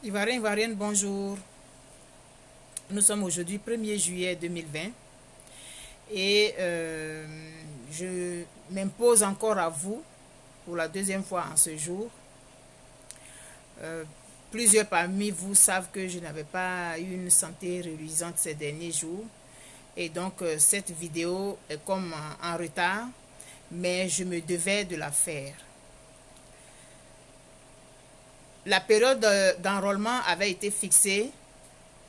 Ivoiriens, Ivoiriennes, bonjour. Nous sommes aujourd'hui 1er juillet 2020 et je m'impose encore à vous pour la deuxième fois en ce jour. Plusieurs parmi vous savent que je n'avais pas eu une santé reluisante ces derniers jours et donc cette vidéo est comme en retard, mais je me devais de la faire. La période d'enrôlement avait été fixée.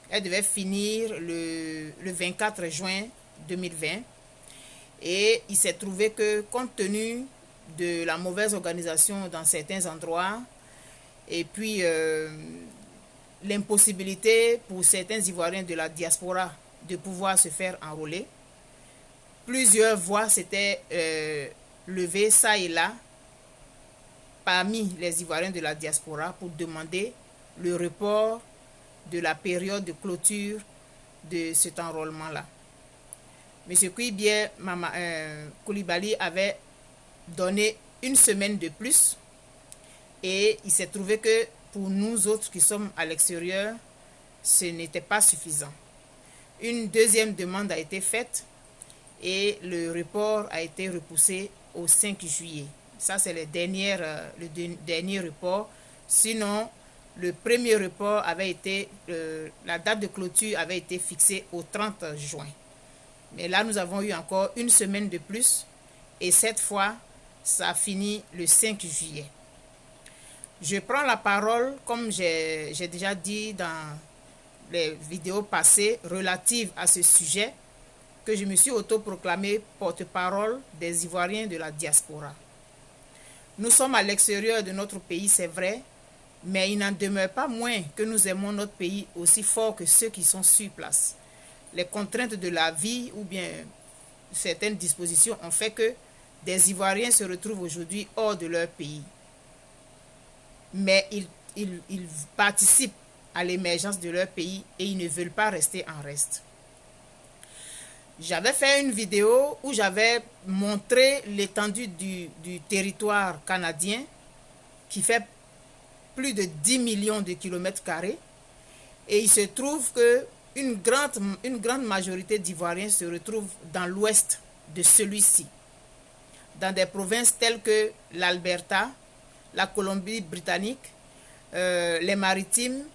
Elle devait finir le 24 juin 2020. Et il s'est trouvé que, compte tenu de la mauvaise organisation dans certains endroits, et puis l'impossibilité pour certains Ivoiriens de la diaspora de pouvoir se faire enrôler, plusieurs voix s'étaient levées ça et là parmi les Ivoiriens de la diaspora pour demander le report de la période de clôture de cet enrôlement-là. M. Kouibie Koulibaly avait donné une semaine de plus et il s'est trouvé que pour nous autres qui sommes à l'extérieur, ce n'était pas suffisant. Une deuxième demande a été faite et le report a été repoussé au 5 juillet. Ça, c'est le dernier report. Sinon, le premier report avait été, la date de clôture avait été fixée au 30 juin. Mais là, nous avons eu encore une semaine de plus. Et cette fois, ça a fini le 5 juillet. Je prends la parole, comme j'ai déjà dit dans les vidéos passées relatives à ce sujet, que je me suis autoproclamé porte-parole des Ivoiriens de la diaspora. Nous sommes à l'extérieur de notre pays, c'est vrai, mais il n'en demeure pas moins que nous aimons notre pays aussi fort que ceux qui sont sur place. Les contraintes de la vie ou bien certaines dispositions ont fait que des Ivoiriens se retrouvent aujourd'hui hors de leur pays. Mais ils participent à l'émergence de leur pays et ils ne veulent pas rester en reste. J'avais fait une vidéo où j'avais montré l'étendue du territoire canadien qui fait plus de 10 millions de kilomètres carrés. Et il se trouve qu'une grande majorité d'Ivoiriens se retrouvent dans l'ouest de celui-ci, dans des provinces telles que l'Alberta, la Colombie-Britannique, les Maritimes,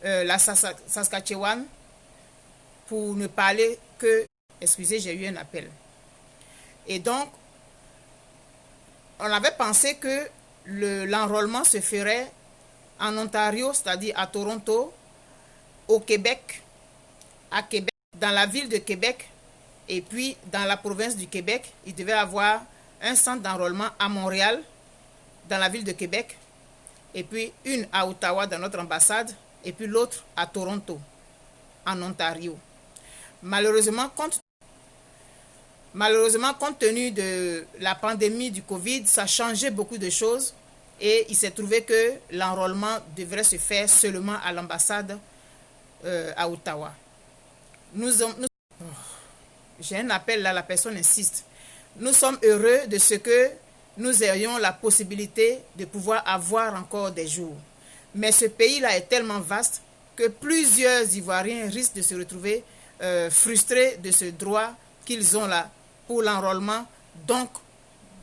la Saskatchewan, pour ne parler que... Excusez, j'ai eu un appel. Et donc, on avait pensé que l'enrôlement se ferait en Ontario, c'est-à-dire à Toronto, au Québec, à Québec, dans la ville de Québec, et puis dans la province du Québec, il devait y avoir un centre d'enrôlement à Montréal, dans la ville de Québec, et puis une à Ottawa, dans notre ambassade, et puis l'autre à Toronto, en Ontario. Malheureusement, compte tenu de la pandémie du Covid, ça a changé beaucoup de choses et il s'est trouvé que l'enrôlement devrait se faire seulement à l'ambassade à Ottawa. J'ai un appel là, la personne insiste. Nous sommes heureux de ce que nous ayons la possibilité de pouvoir avoir encore des jours. Mais ce pays-là est tellement vaste que plusieurs Ivoiriens risquent de se retrouver frustrés de ce droit qu'ils ont là pour l'enrôlement, donc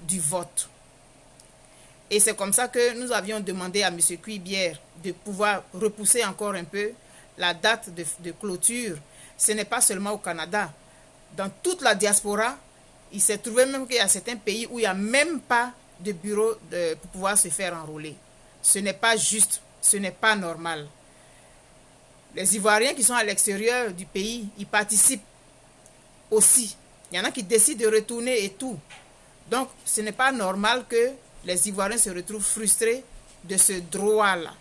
du vote. Et c'est comme ça que nous avions demandé à M. Kouibie de pouvoir repousser encore un peu la date de clôture. Ce n'est pas seulement au Canada. Dans toute la diaspora, il s'est trouvé même qu'il y a certains pays où il n'y a même pas de bureau pour pouvoir se faire enrôler. Ce n'est pas juste, ce n'est pas normal. Les Ivoiriens qui sont à l'extérieur du pays, ils participent aussi. Il y en a qui décident de retourner et tout. Donc, ce n'est pas normal que les Ivoiriens se retrouvent frustrés de ce droit-là.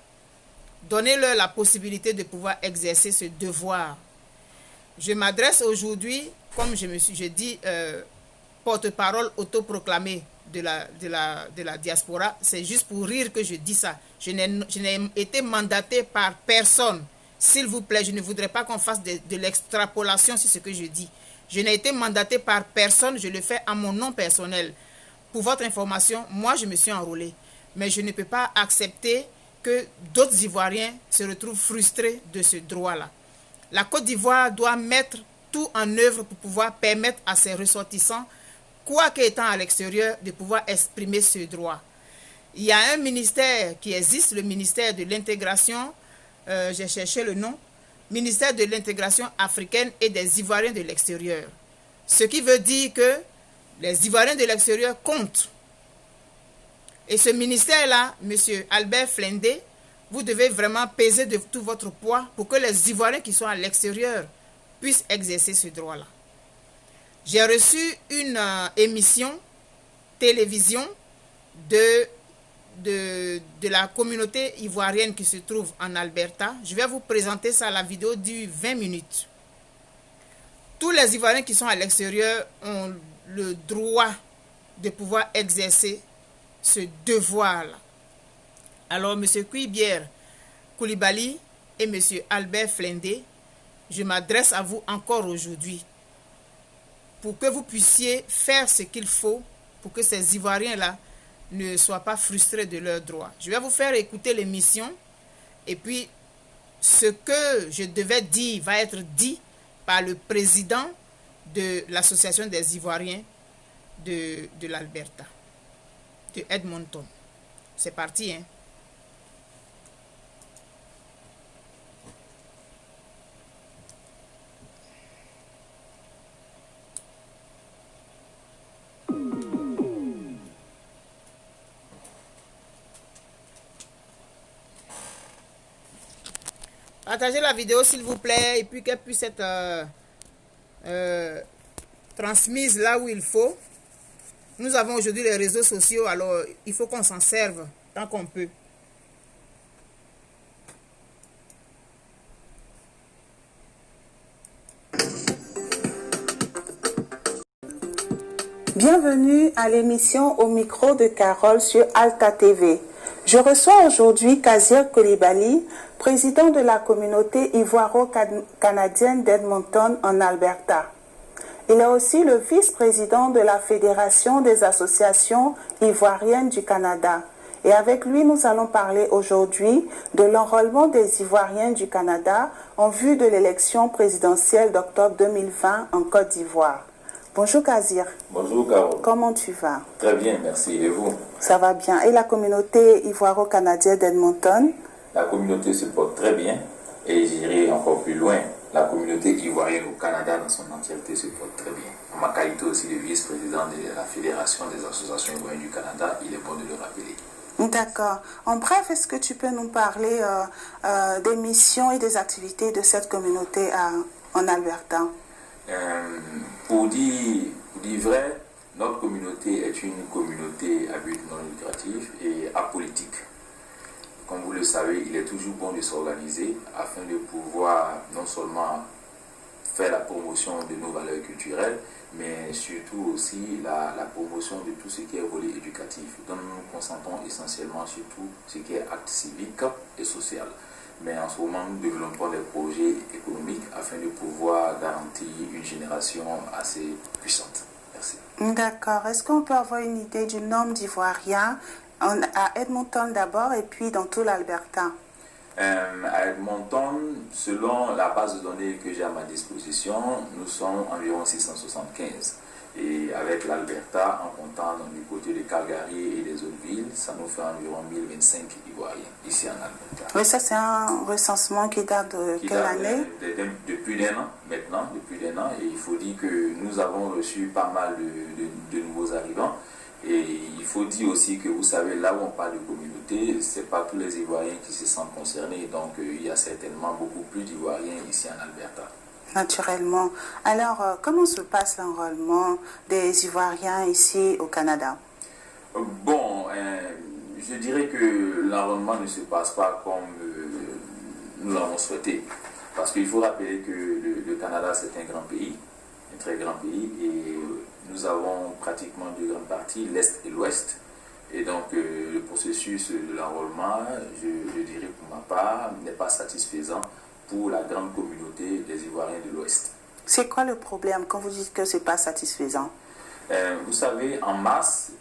Donnez-leur la possibilité de pouvoir exercer ce devoir. Je m'adresse aujourd'hui, comme je dis, porte-parole autoproclamée de la diaspora. C'est juste pour rire que je dis ça. Je n'ai été mandaté par personne. S'il vous plaît, je ne voudrais pas qu'on fasse de l'extrapolation sur ce que je dis. Je n'ai été mandaté par personne, je le fais à mon nom personnel. Pour votre information, moi je me suis enrôlée. Mais je ne peux pas accepter que d'autres Ivoiriens se retrouvent frustrés de ce droit-là. La Côte d'Ivoire doit mettre tout en œuvre pour pouvoir permettre à ses ressortissants, quoi qu'étant à l'extérieur, de pouvoir exprimer ce droit. Il y a un ministère qui existe, le ministère de l'intégration, j'ai cherché le nom, ministère de l'intégration africaine et des Ivoiriens de l'extérieur. Ce qui veut dire que les Ivoiriens de l'extérieur comptent. Et ce ministère-là, M. Albert Flendé, vous devez vraiment peser de tout votre poids pour que les Ivoiriens qui sont à l'extérieur puissent exercer ce droit-là. J'ai reçu une émission télévision de la communauté ivoirienne qui se trouve en Alberta. Je vais vous présenter ça, la vidéo dure 20 minutes. Tous les Ivoiriens qui sont à l'extérieur ont le droit de pouvoir exercer ce devoir-là. Alors, M. Kouibière Koulibaly et M. Albert Flendé, je m'adresse à vous encore aujourd'hui pour que vous puissiez faire ce qu'il faut pour que ces Ivoiriens-là ne soient pas frustrés de leurs droits. Je vais vous faire écouter l'émission et puis ce que je devais dire va être dit par le président de l'Association des Ivoiriens de l'Alberta, de Edmonton. C'est parti, hein? Partagez la vidéo s'il vous plaît et puis qu'elle puisse être transmise là où il faut. Nous avons aujourd'hui les réseaux sociaux, alors il faut qu'on s'en serve tant qu'on peut. Bienvenue à l'émission Au micro de Carole sur Alta TV. Je reçois aujourd'hui Kazir Koulibaly, président de la communauté ivoiro-canadienne d'Edmonton en Alberta. Il est aussi le vice-président de la Fédération des associations ivoiriennes du Canada. Et avec lui, nous allons parler aujourd'hui de l'enrôlement des Ivoiriens du Canada en vue de l'élection présidentielle d'octobre 2020 en Côte d'Ivoire. Bonjour Kazir. Bonjour Carole. Comment tu vas? Très bien, merci. Et vous? Ça va bien. Et la communauté ivoiro-canadienne d'Edmonton? La communauté se porte très bien et j'irai encore plus loin. La communauté ivoirienne au Canada dans son entièreté se porte très bien. En ma qualité aussi de vice-président de la Fédération des associations ivoiriennes du Canada, il est bon de le rappeler. D'accord. En bref, est-ce que tu peux nous parler des missions et des activités de cette communauté en Alberta? Pour dire vrai, notre communauté est une communauté à but non lucratif et apolitique. Comme vous le savez, il est toujours bon de s'organiser afin de pouvoir non seulement faire la promotion de nos valeurs culturelles, mais surtout aussi la promotion de tout ce qui est volet éducatif, dont nous nous concentrons essentiellement sur tout ce qui est acte civique et social. Mais en ce moment, nous développons des projets économiques afin de pouvoir garantir une génération assez puissante. Merci. D'accord. Est-ce qu'on peut avoir une idée du nombre d'Ivoiriens à Edmonton d'abord et puis dans tout l'Alberta? À Edmonton, selon la base de données que j'ai à ma disposition, nous sommes environ 675. Et avec l'Alberta, en comptant du côté de Calgary et des autres villes, ça nous fait environ 1025 Ivoiriens ici en Alberta. Oui, ça c'est un recensement qui date de quelle année? Depuis d'un an, maintenant, depuis d'un an. Et il faut dire que nous avons reçu pas mal de nouveaux arrivants. Et il faut dire aussi que vous savez, là où on parle de communauté, ce n'est pas tous les Ivoiriens qui se sentent concernés. Donc il y a certainement beaucoup plus d'Ivoiriens ici en Alberta. Naturellement. Alors, comment se passe l'enrôlement des Ivoiriens ici au Canada? Bon, je dirais que l'enrôlement ne se passe pas comme nous l'avons souhaité. Parce qu'il faut rappeler que le Canada, c'est un grand pays, un très grand pays, et nous avons pratiquement deux grandes parties, l'Est et l'Ouest. Et donc, le processus de l'enrôlement, je dirais pour ma part, n'est pas satisfaisant pour la grande communauté des Ivoiriens de l'Ouest. C'est quoi le problème quand vous dites que ce n'est pas satisfaisant? Vous savez, en masse,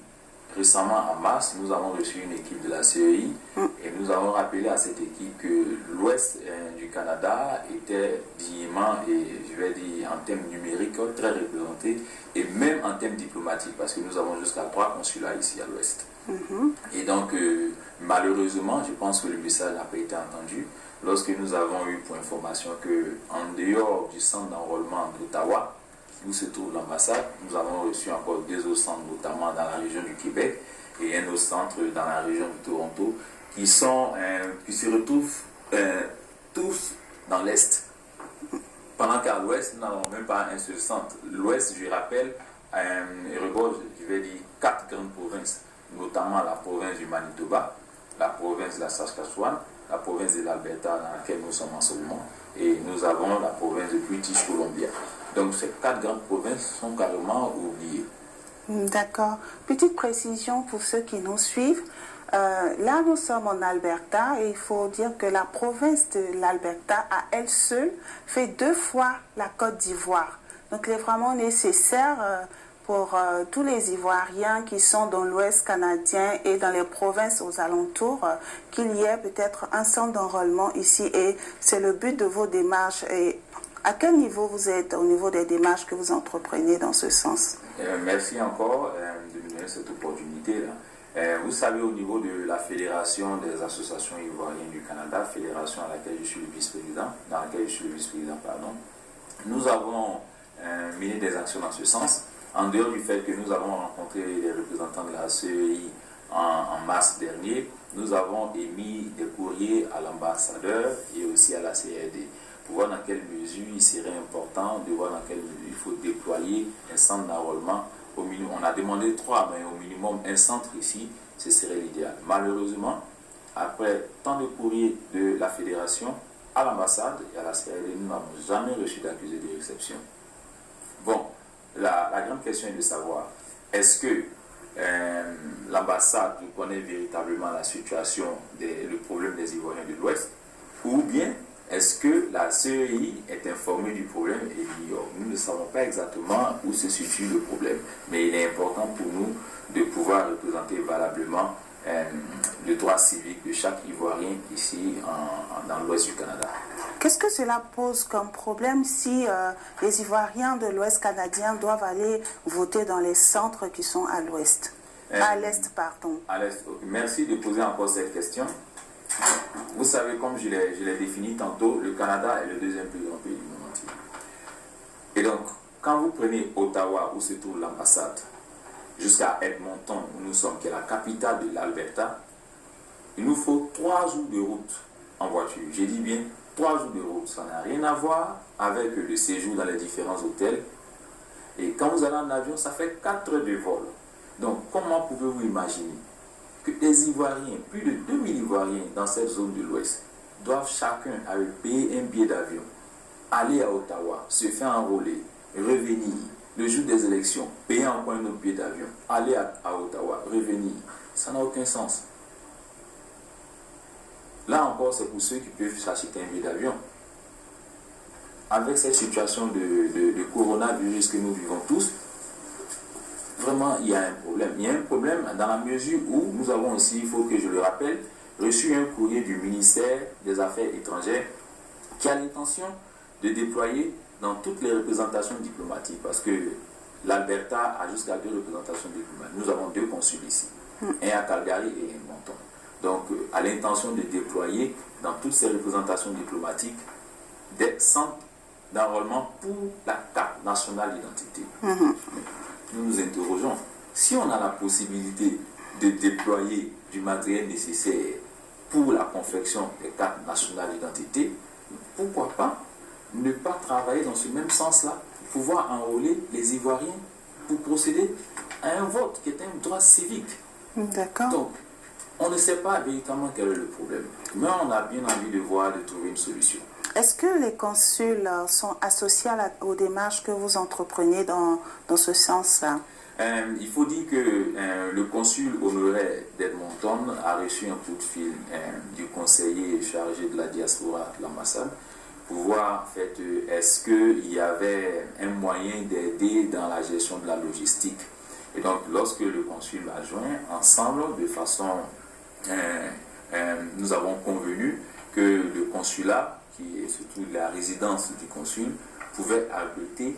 récemment, en mars, nous avons reçu une équipe de la CEI et nous avons rappelé à cette équipe que l'ouest du Canada était dignement et je vais dire en termes numériques très représenté et même en termes diplomatiques parce que nous avons jusqu'à 3 consulats ici à l'ouest. Et donc, malheureusement, je pense que le message n'a pas été entendu lorsque nous avons eu pour information qu'en dehors du centre d'enrôlement d'Ottawa, où se trouve l'ambassade, nous avons reçu encore 2 autres centres, notamment dans la région du Québec et un autre centre dans la région de Toronto, qui se retrouvent tous dans l'Est. Pendant qu'à l'Ouest, nous n'avons même pas un seul centre. L'Ouest, je rappelle, regorge, je vais dire, 4 grandes provinces, notamment la province du Manitoba, la province de la Saskatchewan, la province de l'Alberta dans laquelle nous sommes en ce moment, et nous avons la province de British Columbia. Donc ces 4 grandes provinces sont carrément oubliées. D'accord. Petite précision pour ceux qui nous suivent. Là, nous sommes en Alberta et il faut dire que la province de l'Alberta, à elle seule, fait 2 fois la Côte d'Ivoire. Donc, il est vraiment nécessaire pour tous les Ivoiriens qui sont dans l'Ouest canadien et dans les provinces aux alentours, qu'il y ait peut-être un centre d'enrôlement ici. Et c'est le but de vos démarches. Et à quel niveau vous êtes au niveau des démarches que vous entreprenez dans ce sens? Merci encore de nous donner cette opportunité-là. Vous savez, au niveau de la Fédération des associations ivoiriennes du Canada, fédération à laquelle je suis le vice-président, nous avons mené des actions dans ce sens. En dehors du fait que nous avons rencontré les représentants de la CEI en mars dernier, nous avons émis des courriers à l'ambassadeur et aussi à la CRD pour voir dans quelle mesure il serait important, de voir dans quelle mesure il faut déployer un centre d'enrôlement. On a demandé 3, mais au minimum un centre ici, ce serait l'idéal. Malheureusement, après tant de courriers de la fédération à l'ambassade et à la CRD, nous n'avons jamais reçu d'accusé de réception. Bon, la grande question est de savoir, est-ce que l'ambassade connaît véritablement la situation, le problème des Ivoiriens de l'Ouest, ou bien est-ce que la CEI est informée du problème et l'ignore? Nous ne savons pas exactement où se situe le problème, mais il est important pour nous de pouvoir représenter valablement le droit civique de chaque Ivoirien ici dans l'Ouest du Canada. Qu'est-ce que cela pose comme problème si les Ivoiriens de l'Ouest canadien doivent aller voter dans les centres qui sont à l'Ouest? À l'Est, pardon. À l'Est, okay. Merci de poser encore cette question. Vous savez, comme je l'ai défini tantôt, le Canada est le 2e plus grand pays du monde entier. Et donc, quand vous prenez Ottawa, où se trouve l'ambassade, jusqu'à Edmonton, où nous sommes, qui est la capitale de l'Alberta, il nous faut 3 jours de route en voiture. J'ai dit bien 3 jours de route. Ça n'a rien à voir avec le séjour dans les différents hôtels. Et quand vous allez en avion, ça fait 4 heures de vol. Donc, comment pouvez-vous imaginer que des Ivoiriens, plus de 2000 Ivoiriens dans cette zone de l'Ouest, doivent chacun aller payer un billet d'avion, aller à Ottawa, se faire enrôler, revenir, le jour des élections, payer encore un autre billet d'avion, aller à Ottawa, revenir? Ça n'a aucun sens. Là encore, c'est pour ceux qui peuvent s'acheter un billet d'avion. Avec cette situation de coronavirus que nous vivons tous, vraiment, il y a un problème. Il y a un problème dans la mesure où nous avons aussi, il faut que je le rappelle, reçu un courrier du ministère des Affaires étrangères qui a l'intention de déployer dans toutes les représentations diplomatiques, parce que l'Alberta a jusqu'à 2 représentations diplomatiques. Nous avons 2 consuls ici, un à Calgary et un à Moncton. Donc, à l'intention de déployer dans toutes ces représentations diplomatiques des centres d'enrôlement pour la carte nationale d'identité. Nous nous interrogeons, si on a la possibilité de déployer du matériel nécessaire pour la confection des cartes nationales d'identité, pourquoi pas ne pas travailler dans ce même sens-là, pouvoir enrôler les Ivoiriens pour procéder à un vote qui est un droit civique. D'accord. Donc, on ne sait pas véritablement quel est le problème, mais on a bien envie de trouver une solution. Est-ce que les consuls sont associés aux démarches que vous entreprenez dans ce sens-là? Il faut dire que le consul honoraire d'Edmonton a reçu un coup de fil du conseiller chargé de la diaspora de l'ambassade pour voir en fait, est-ce qu'il y avait un moyen d'aider dans la gestion de la logistique. Et donc, lorsque le consul m'a joint, ensemble, de façon... nous avons convenu que le consulat, qui est surtout la résidence du consul, pouvait abriter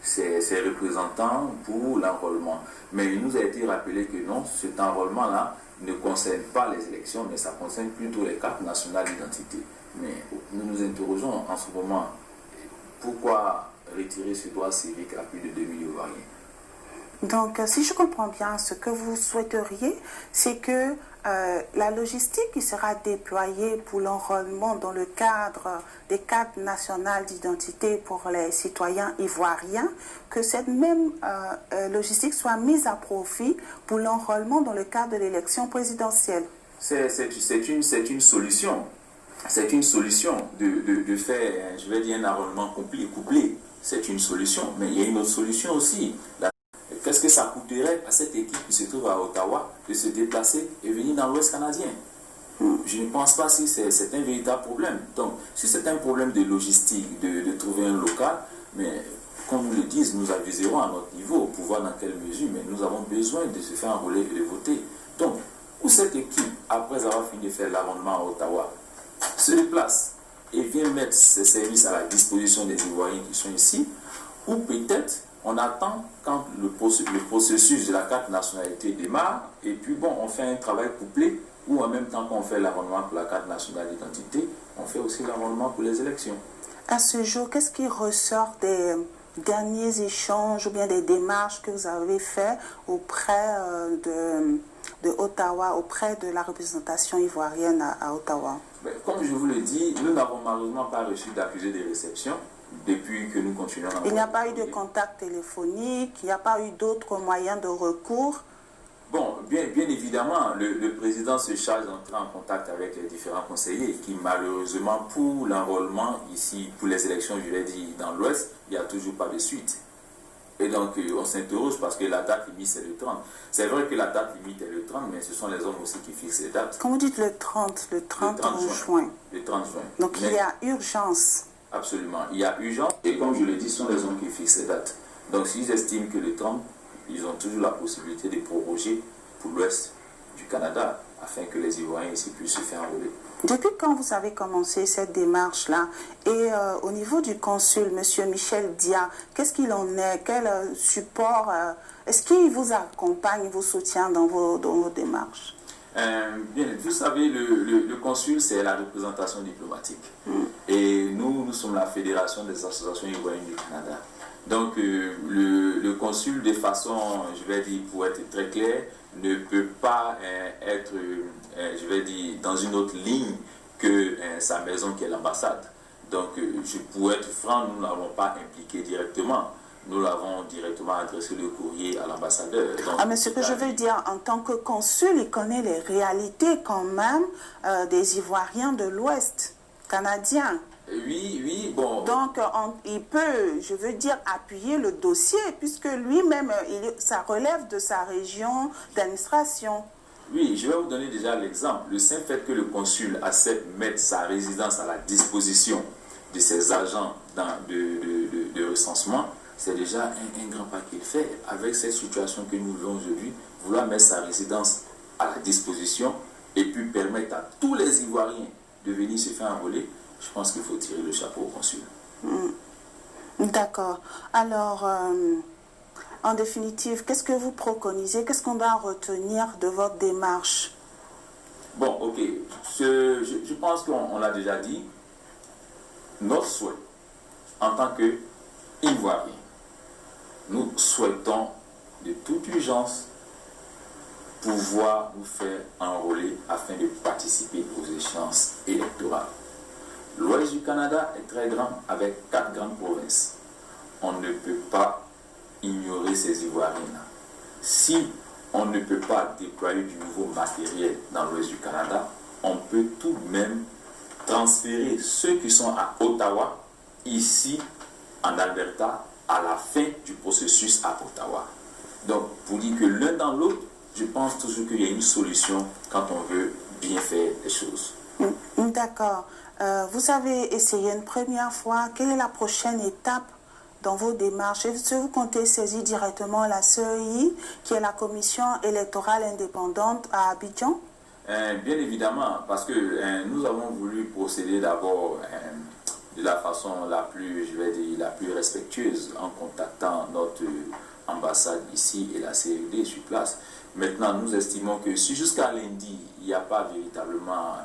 ses représentants pour l'enrôlement. Mais il nous a été rappelé que non, cet enrôlement-là ne concerne pas les élections, mais ça concerne plutôt les cartes nationales d'identité. Mais nous nous interrogeons en ce moment, pourquoi retirer ce droit civique à plus de 2000 Ivoiriens? Donc, si je comprends bien, ce que vous souhaiteriez, c'est que la logistique qui sera déployée pour l'enrôlement dans le cadre des cartes nationales d'identité pour les citoyens ivoiriens, que cette même logistique soit mise à profit pour l'enrôlement dans le cadre de l'élection présidentielle. C'est une solution. C'est une solution de faire, je vais dire, un enrôlement couplé. C'est une solution. Mais il y a une autre solution aussi. Qu'est-ce que ça coûterait à cette équipe qui se trouve à Ottawa de se déplacer et venir dans l'Ouest canadien? Je ne pense pas si c'est un véritable problème. Donc, si c'est un problème de logistique, de trouver un local, mais comme nous le disent, nous aviserons à notre niveau pour voir dans quelle mesure, mais nous avons besoin de se faire enrôler et de voter. Donc, où cette équipe, après avoir fini de faire l'enrôlement à Ottawa, se déplace et vient mettre ses services à la disposition des Ivoiriens qui sont ici, ou peut-être on attend quand le processus de la carte nationalité démarre, et puis bon, on fait un travail couplé, ou en même temps qu'on fait l'enrôlement pour la carte nationale d'identité, on fait aussi l'enrôlement pour les élections. À ce jour, qu'est-ce qui ressort des derniers échanges ou bien des démarches que vous avez faites auprès de Ottawa, auprès de la représentation ivoirienne à Ottawa? Comme je vous le dis, nous n'avons malheureusement pas reçu d'accusé de réception depuis que nous continuons. Il n'y a pas eu de contact téléphonique, il n'y a pas eu d'autres moyens de recours? Bon, bien évidemment, le président se charge d'entrer en contact avec les différents conseillers qui, malheureusement, pour l'enrôlement ici, pour les élections, je l'ai dit, dans l'Ouest, il n'y a toujours pas de suite. Et donc, on s'interroge parce que la date limite, c'est le 30. C'est vrai que la date limite est le 30, mais ce sont les hommes aussi qui fixent les dates. Quand vous dites le 30 juin. Le 30 juin. Donc, il y a urgence. Absolument. Il y a urgence. Et comme je l'ai dit, ce sont les hommes qui fixent les dates. Donc, s'ils estiment que le 30, ils ont toujours la possibilité de proroger pour l'Ouest du Canada afin que les Ivoiriens ici puissent se faire enrôler. Depuis quand vous avez commencé cette démarche-là? Et au niveau du consul, M. Michel Dia, qu'est-ce qu'il en est? Quel support? Est-ce qu'il vous accompagne, vous soutient dans vos démarches? Bien, vous savez, le consul, c'est la représentation diplomatique. Et nous sommes la Fédération des associations ivoiriennes du Canada. Donc, le consul, de façon, je vais dire, pour être très clair, ne peut pas être, je vais dire, dans une autre ligne que sa maison qui est l'ambassade. Donc, pour être franc, nous ne l'avons pas impliqué directement. Nous l'avons directement adressé le courrier à l'ambassadeur. Mais ce que je veux dire, en tant que consul, il connaît les réalités quand même des Ivoiriens de l'Ouest canadien. Oui, bon. Donc, il peut, je veux dire, appuyer le dossier, puisque lui-même, ça relève de sa région d'administration. Oui, je vais vous donner déjà l'exemple. Le simple fait que le consul accepte de mettre sa résidence à la disposition de ses agents de recensement, c'est déjà un grand pas qu'il fait. Avec cette situation que nous vivons aujourd'hui, vouloir mettre sa résidence à la disposition et puis permettre à tous les Ivoiriens de venir se faire enrôler, je pense qu'il faut tirer le chapeau au consul. D'accord. Alors, en définitive, qu'est-ce que vous préconisez? Qu'est-ce qu'on doit retenir de votre démarche? Bon, ok. Je pense qu'on l'a déjà dit. Notre souhait, en tant qu'Ivoiriens, nous souhaitons de toute urgence pouvoir nous faire enrôler afin de participer aux échéances électorales. L'Ouest du Canada est très grand avec 4 grandes provinces. On ne peut pas ignorer ces Ivoiriens-là. Si on ne peut pas déployer du nouveau matériel dans l'Ouest du Canada, on peut tout de même transférer ceux qui sont à Ottawa, ici en Alberta, à la fin du processus à Ottawa. Donc, pour dire que l'un dans l'autre, je pense toujours qu'il y a une solution quand on veut bien faire les choses. D'accord. Vous avez essayé une première fois. Quelle est la prochaine étape dans vos démarches? Est-ce que vous comptez saisir directement la CEI, qui est la Commission électorale indépendante à Abidjan? Bien évidemment, parce que nous avons voulu procéder d'abord de la façon la plus, je vais dire, la plus respectueuse, en contactant notre ambassade ici et la CED sur place. Maintenant, nous estimons que si jusqu'à lundi, il n'y a pas véritablement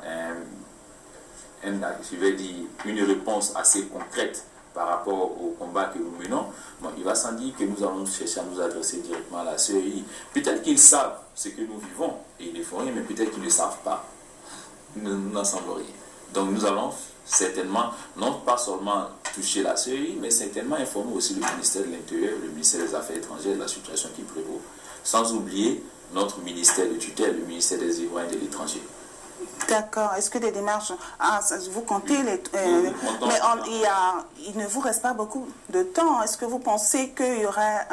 je vais dire, une réponse assez concrète par rapport au combat que nous menons, bon, il va sans dire que nous allons chercher à nous adresser directement à la CEI. Peut-être qu'ils savent ce que nous vivons et ils ne font rien, mais peut-être qu'ils ne savent pas. Nous n'en savons rien. Donc nous allons certainement, non pas seulement toucher la CEI, mais certainement informer aussi le ministère de l'Intérieur, le ministère des Affaires étrangères de la situation qui prévaut. Sans oublier notre ministère de tutelle, le ministère des Ivoiriens et de l'étranger. D'accord. Est-ce que des démarches... vous comptez les... mais il ne vous reste pas beaucoup de temps. Est-ce que vous pensez qu'il y aurait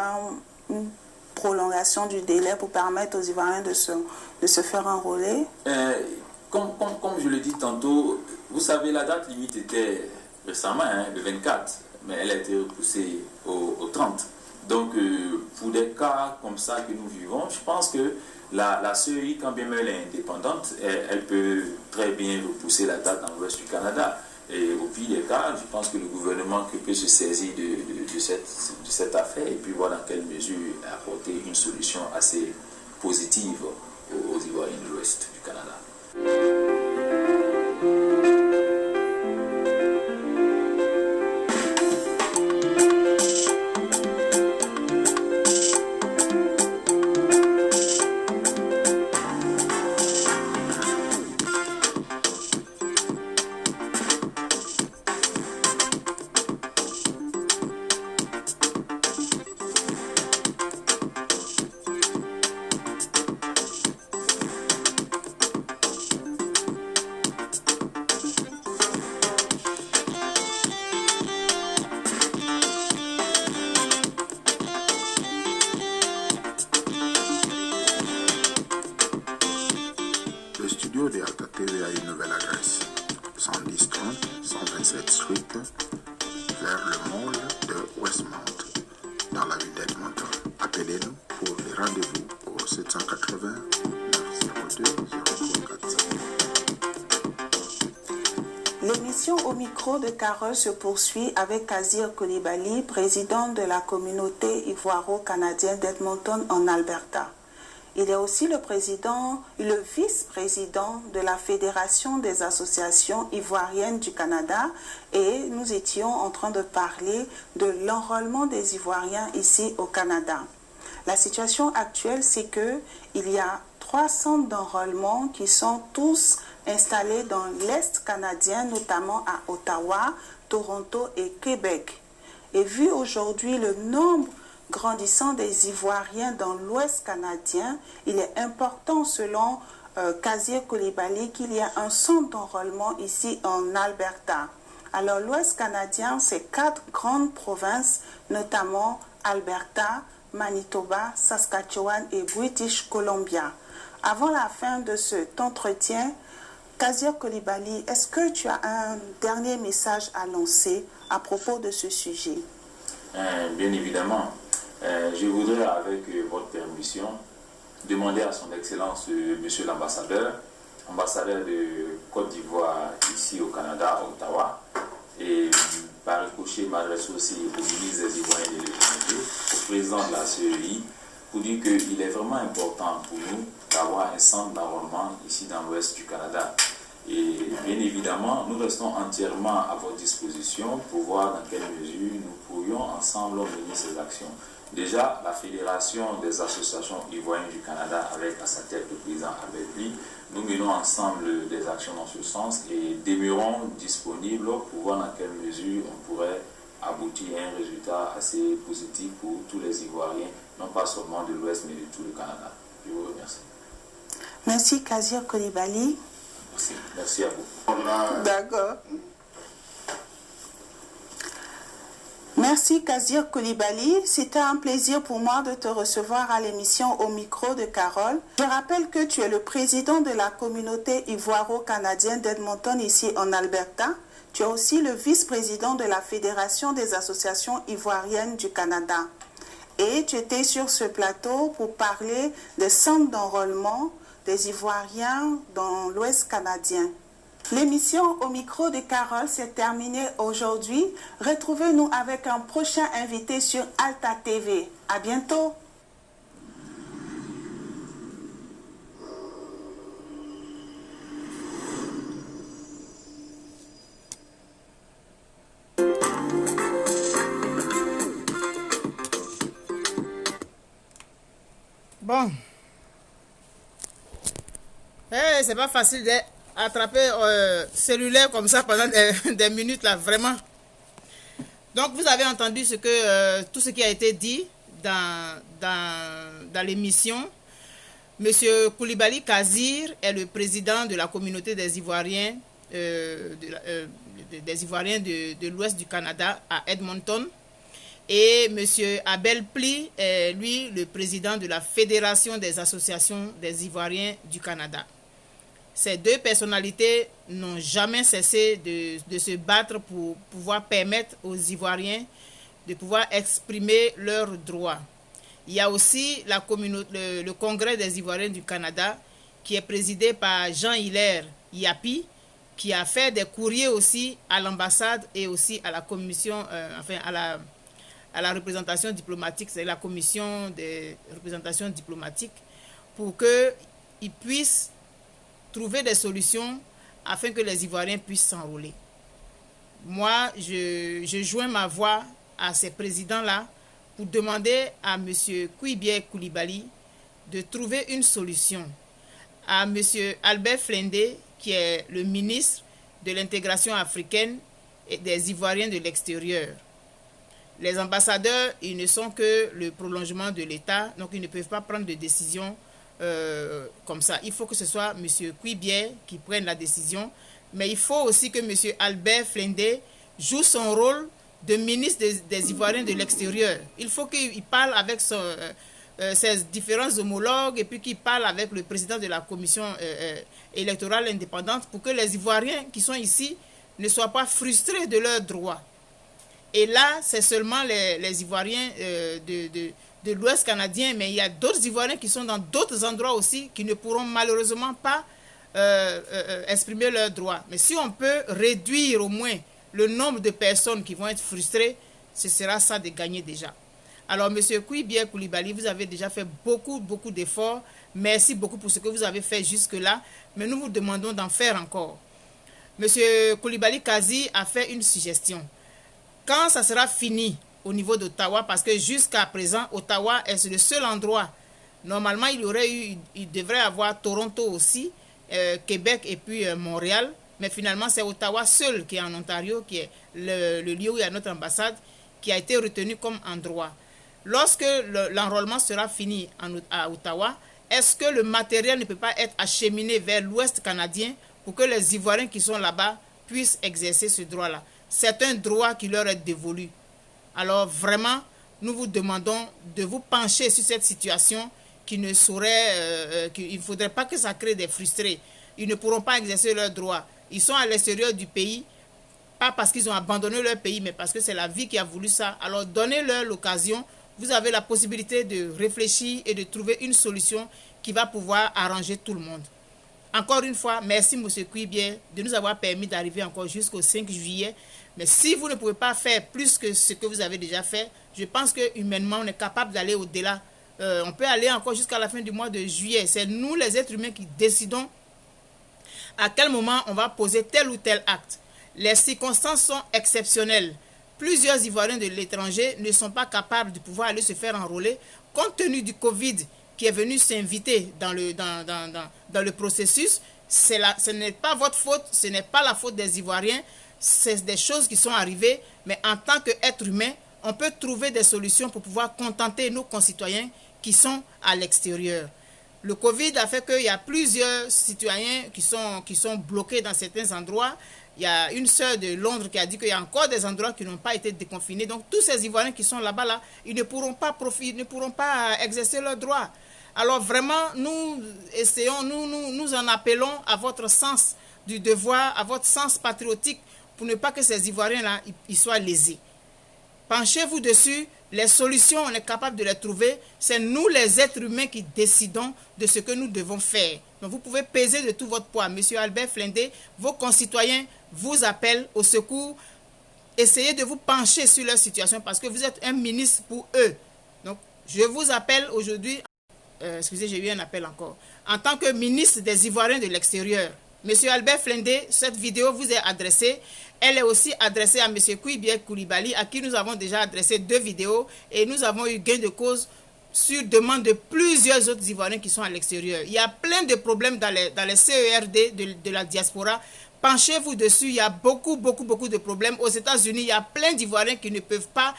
une prolongation du délai pour permettre aux Ivoiriens de se faire enrôler? Comme je le dis tantôt, vous savez, la date limite était récemment, le 24, mais elle a été repoussée au 30. Donc, pour des cas comme ça que nous vivons, je pense que la CEI, quand bien même elle est indépendante, elle peut très bien repousser la date dans l'ouest du Canada. Et au pire des cas, je pense que le gouvernement peut se saisir de cette affaire et puis voir dans quelle mesure apporter une solution assez positive aux Ivoiriens de l'ouest du Canada. Le studio de Alta TV a une nouvelle adresse, 11030 127 Street, vers le mall de Westmount, dans la ville d'Edmonton. Appelez-nous pour les rendez-vous au 780 902 0347. L'émission au micro de Carole se poursuit avec Kazir Coulibaly, président de la communauté ivoiro-canadienne d'Edmonton en Alberta. Il est aussi le vice-président de la Fédération des associations ivoiriennes du Canada et nous étions en train de parler de l'enrôlement des Ivoiriens ici au Canada. La situation actuelle, c'est qu'il y a 3 centres d'enrôlement qui sont tous installés dans l'Est canadien, notamment à Ottawa, Toronto et Québec. Et vu aujourd'hui le nombre grandissant des Ivoiriens dans l'Ouest canadien, il est important, selon Kazir Coulibaly, qu'il y a un centre d'enrôlement ici en Alberta. Alors l'Ouest canadien, c'est 4 grandes provinces, notamment Alberta, Manitoba, Saskatchewan et British Columbia. Avant la fin de cet entretien, Kazir Coulibaly, est-ce que tu as un dernier message à lancer à propos de ce sujet? Bien évidemment. Je voudrais, avec votre permission, demander à son Excellence, Monsieur l'ambassadeur, ambassadeur de Côte d'Ivoire ici au Canada, à Ottawa, et par ricochet m'adresse aussi au ministre des Ivoiriens de l'étranger, au président de la CEI, pour dire qu'il est vraiment important pour nous d'avoir un centre d'enrôlement ici dans l'ouest du Canada. Et bien évidemment, nous restons entièrement à votre disposition pour voir dans quelle mesure nous pourrions ensemble mener ces actions. Déjà, la Fédération des associations ivoiriennes du Canada, avec à sa tête le président Albert Lee, nous menons ensemble des actions dans ce sens et demeurons disponibles pour voir dans quelle mesure on pourrait aboutir à un résultat assez positif pour tous les Ivoiriens, non pas seulement de l'Ouest, mais de tout le Canada. Je vous remercie. Merci Kazir Coulibaly. Merci à vous. D'accord. Merci. Merci Kazir Koulibaly. C'était un plaisir pour moi de te recevoir à l'émission Au micro de Carole. Je rappelle que tu es le président de la communauté ivoiro-canadienne d'Edmonton ici en Alberta. Tu es aussi le vice-président de la Fédération des associations ivoiriennes du Canada. Et tu étais sur ce plateau pour parler des centres d'enrôlement des Ivoiriens dans l'Ouest canadien. L'émission Au micro de Carole s'est terminée aujourd'hui. Retrouvez-nous avec un prochain invité sur Alta TV. À bientôt. Bon. Hey, c'est pas facile d'attraper cellulaire comme ça pendant des minutes là, vraiment. Donc vous avez entendu tout ce qui a été dit dans l'émission. Monsieur Koulibaly Kazir est le président de la communauté des Ivoiriens de l'Ouest du Canada à Edmonton. Et monsieur Abel Pli est lui le président de la Fédération des associations des Ivoiriens du Canada. Ces deux personnalités n'ont jamais cessé de se battre pour pouvoir permettre aux Ivoiriens de pouvoir exprimer leurs droits. Il y a aussi le Congrès des Ivoiriens du Canada qui est présidé par Jean-Hilaire Yapi, qui a fait des courriers aussi à l'ambassade et aussi à la commission, à la représentation diplomatique, c'est la commission des représentations diplomatiques, pour qu'ils puissent trouver des solutions afin que les Ivoiriens puissent s'enrôler. Moi, je joins ma voix à ces présidents-là pour demander à M. Kouibie Koulibaly de trouver une solution. À M. Albert Flendé, qui est le ministre de l'intégration africaine et des Ivoiriens de l'extérieur. Les ambassadeurs, ils ne sont que le prolongement de l'État, donc ils ne peuvent pas prendre de décision comme ça. Il faut que ce soit M. Kouibie qui prenne la décision, mais il faut aussi que M. Albert Flendé joue son rôle de ministre des Ivoiriens de l'extérieur. Il faut qu'il parle avec ses différents homologues et puis qu'il parle avec le président de la commission électorale indépendante pour que les Ivoiriens qui sont ici ne soient pas frustrés de leurs droits. Et là, c'est seulement les Ivoiriens de l'Ouest canadien, mais il y a d'autres Ivoiriens qui sont dans d'autres endroits aussi qui ne pourront malheureusement pas exprimer leurs droits. Mais si on peut réduire au moins le nombre de personnes qui vont être frustrées, ce sera ça de gagner déjà. Alors, M. Kouibie Koulibaly, vous avez déjà fait beaucoup d'efforts. Merci beaucoup pour ce que vous avez fait jusque-là, mais nous vous demandons d'en faire encore. M. Koulibaly Kazir a fait une suggestion. Quand ça sera fini au niveau d'Ottawa, parce que jusqu'à présent, Ottawa est le seul endroit. Normalement, il devrait avoir Toronto aussi, Québec et puis Montréal. Mais finalement, c'est Ottawa seul qui est en Ontario, qui est le lieu où il y a notre ambassade, qui a été retenu comme endroit. Lorsque l'enrôlement sera fini à Ottawa, est-ce que le matériel ne peut pas être acheminé vers l'Ouest canadien pour que les Ivoiriens qui sont là-bas puissent exercer ce droit-là? C'est un droit qui leur est dévolu. Alors vraiment, nous vous demandons de vous pencher sur cette situation qui ne saurait, il ne faudrait pas que ça crée des frustrés. Ils ne pourront pas exercer leurs droits. Ils sont à l'extérieur du pays, pas parce qu'ils ont abandonné leur pays, mais parce que c'est la vie qui a voulu ça. Alors donnez-leur l'occasion. Vous avez la possibilité de réfléchir et de trouver une solution qui va pouvoir arranger tout le monde. Encore une fois, merci M. Kouibie de nous avoir permis d'arriver encore jusqu'au 5 juillet. Mais si vous ne pouvez pas faire plus que ce que vous avez déjà fait, je pense que humainement, on est capable d'aller au-delà. On peut aller encore jusqu'à la fin du mois de juillet. C'est nous, les êtres humains, qui décidons à quel moment on va poser tel ou tel acte. Les circonstances sont exceptionnelles. Plusieurs Ivoiriens de l'étranger ne sont pas capables de pouvoir aller se faire enrôler compte tenu du Covid qui est venu s'inviter dans le processus. Ce n'est pas votre faute, ce n'est pas la faute des Ivoiriens, c'est des choses qui sont arrivées, mais en tant qu'être humain, on peut trouver des solutions pour pouvoir contenter nos concitoyens qui sont à l'extérieur. Le Covid a fait qu'il y a plusieurs citoyens qui sont bloqués dans certains endroits il y a une sœur de Londres qui a dit qu'il y a encore des endroits qui n'ont pas été déconfinés. Donc tous ces Ivoiriens qui sont là-bas, là, ils ne pourront pas exercer leurs droits. Alors vraiment, nous essayons, nous en appelons à votre sens du devoir, à votre sens patriotique, pour ne pas que ces Ivoiriens-là, ils soient lésés. Penchez-vous dessus, les solutions, on est capable de les trouver. C'est nous, les êtres humains, qui décidons de ce que nous devons faire. Donc vous pouvez peser de tout votre poids. Monsieur Albert Flindé, vos concitoyens vous appellent au secours. Essayez de vous pencher sur leur situation parce que vous êtes un ministre pour eux. Donc, je vous appelle aujourd'hui, excusez, j'ai eu un appel encore, en tant que ministre des Ivoiriens de l'extérieur. Monsieur Albert Flindé, cette vidéo vous est adressée. Elle est aussi adressée à Monsieur Kouibie Koulibaly, à qui nous avons déjà adressé 2 vidéos et nous avons eu gain de cause sur demande de plusieurs autres Ivoiriens qui sont à l'extérieur. Il y a plein de problèmes dans les CERD de la diaspora. Penchez-vous dessus, il y a beaucoup de problèmes. Aux États-Unis, il y a plein d'Ivoiriens qui ne peuvent pas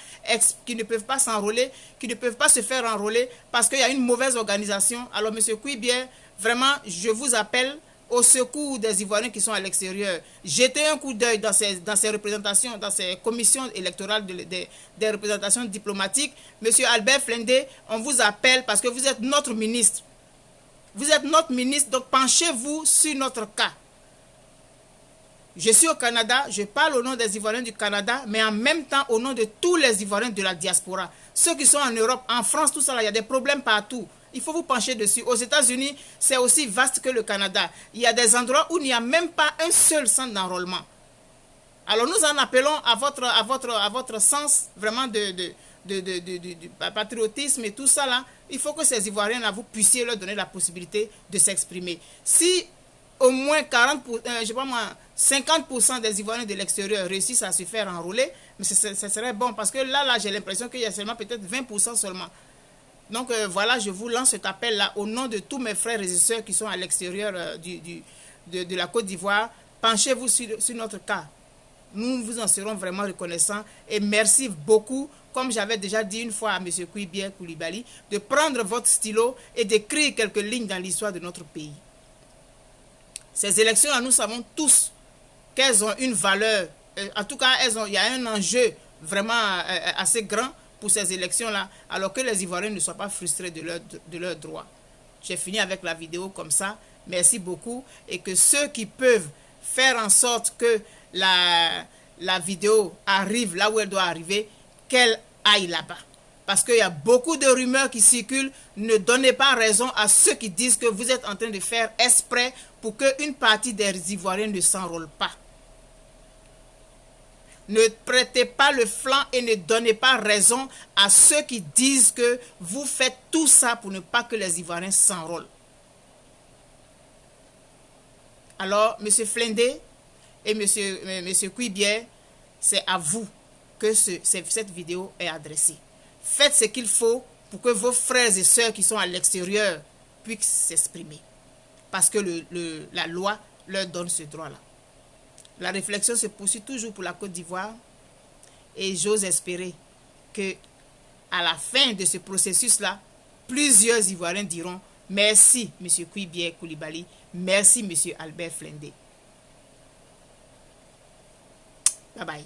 s'enrôler, qui ne peuvent pas se faire enrôler parce qu'il y a une mauvaise organisation. Alors, Monsieur Kouibie, vraiment, je vous appelle au secours des Ivoiriens qui sont à l'extérieur. Jetez un coup d'œil dans ces représentations, dans ces commissions électorales des représentations diplomatiques. Monsieur Albert Flindé, on vous appelle parce que vous êtes notre ministre. Vous êtes notre ministre, donc penchez-vous sur notre cas. Je suis au Canada, je parle au nom des Ivoiriens du Canada, mais en même temps au nom de tous les Ivoiriens de la diaspora. Ceux qui sont en Europe, en France, tout ça, là, il y a des problèmes partout. Il faut vous pencher dessus. Aux États-Unis, c'est aussi vaste que le Canada. Il y a des endroits où il n'y a même pas un seul centre d'enrôlement. Alors nous en appelons à votre sens vraiment de patriotisme et tout ça là. Il faut que ces Ivoiriens là, vous puissiez leur donner la possibilité de s'exprimer. Si au moins 50% des Ivoiriens de l'extérieur réussissent à se faire enrôler, mais ce serait bon parce que là j'ai l'impression qu'il y a seulement peut-être 20% seulement. Donc voilà, je vous lance cet appel-là au nom de tous mes frères et sœurs qui sont à l'extérieur de la Côte d'Ivoire. Penchez-vous sur notre cas. Nous vous en serons vraiment reconnaissants et merci beaucoup, comme j'avais déjà dit une fois à M. Kouibie Koulibaly, de prendre votre stylo et d'écrire quelques lignes dans l'histoire de notre pays. Ces élections-là, nous savons tous qu'elles ont une valeur. En tout cas, il y a un enjeu vraiment assez grand pour ces élections-là, alors que les Ivoiriens ne soient pas frustrés de leurs droits. J'ai fini avec la vidéo comme ça. Merci beaucoup. Et que ceux qui peuvent faire en sorte que la vidéo arrive là où elle doit arriver, qu'elle aille là-bas. Parce qu'il y a beaucoup de rumeurs qui circulent. Ne donnez pas raison à ceux qui disent que vous êtes en train de faire exprès pour qu'une partie des Ivoiriens ne s'enrôle pas. Ne prêtez pas le flanc et ne donnez pas raison à ceux qui disent que vous faites tout ça pour ne pas que les Ivoiriens s'enrôlent. Alors, M. Flindé et M. Kouibie, c'est à vous que cette vidéo est adressée. Faites ce qu'il faut pour que vos frères et sœurs qui sont à l'extérieur puissent s'exprimer. Parce que la loi leur donne ce droit-là. La réflexion se poursuit toujours pour la Côte d'Ivoire et j'ose espérer que à la fin de ce processus-là, plusieurs Ivoiriens diront merci M. Kouibie Koulibaly, merci M. Albert Flindé. Bye bye.